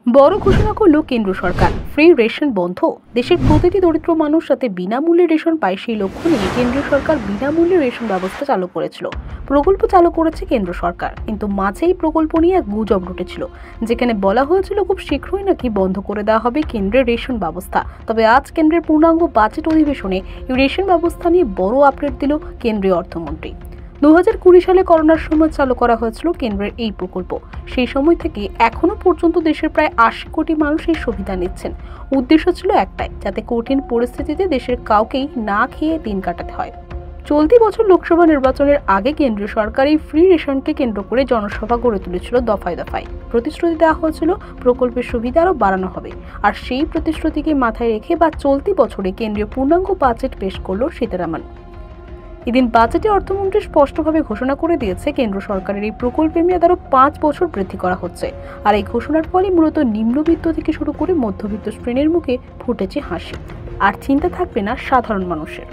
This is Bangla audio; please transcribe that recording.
বড় ঘোষণা করল কেন্দ্র সরকার। ফ্রি রেশন বন্ধ। দেশের প্রতিটি দরিদ্র মানুষ যাতে বিনামূল্যে রেশন পায় সেই লক্ষ্য নিয়ে কেন্দ্রীয় সরকার বিনামূল্যে রেশন ব্যবস্থা চালু করেছিল। প্রকল্প চালু করেছে কেন্দ্র সরকার, কিন্তু মাঝে এই প্রকল্প নিয়ে এক গুজব রটেছিল, যেখানে বলা হয়েছিল খুব শীঘ্রই নাকি বন্ধ করে দেওয়া হবে কেন্দ্রের রেশন ব্যবস্থা। তবে আজ কেন্দ্রের পূর্ণাঙ্গ বাজেট অধিবেশনে এই রেশন ব্যবস্থা নিয়ে বড় আপডেট দিল কেন্দ্রীয় অর্থমন্ত্রী। 2020 সালে করোনার সময় চালু করা হয়েছিল কেন্দ্রের এই প্রকল্প। সেই সময় থেকে এখনো পর্যন্ত দেশের প্রায় 80 কোটি মানুষ এই সুবিধা নিচ্ছেন। উদ্দেশ্য ছিল একটাই, যাতে কঠিন পরিস্থিতিতে দেশের কাউকেই না খেয়ে দিন কাটাতে হয়। চলতি বছর লোকসভা নির্বাচনের আগে কেন্দ্রীয় সরকার এই ফ্রি রেশনকে কেন্দ্র করে জনসভা গড়ে তুলেছিল দফায় দফায়। প্রতিশ্রুতি দেওয়া হয়েছিল প্রকল্পের সুবিধা আরও বাড়ানো হবে। আর সেই প্রতিশ্রুতিকে মাথায় রেখে বা চলতি বছরে কেন্দ্রীয় পূর্ণাঙ্গ বাজেট পেশ করল সীতারামন। এদিন বাজেটে অর্থমন্ত্রী স্পষ্টভাবে ঘোষণা করে দিয়েছে, কেন্দ্র সরকারের এই প্রকল্পের মেয়াদ আরও 5 বছর বৃদ্ধি করা হচ্ছে। আর এই ঘোষণার ফলে মূলত নিম্নবিত্ত থেকে শুরু করে মধ্যবিত্ত শ্রেণীর মুখে ফুটেছে হাসি। আর চিন্তা থাকবে না সাধারণ মানুষের।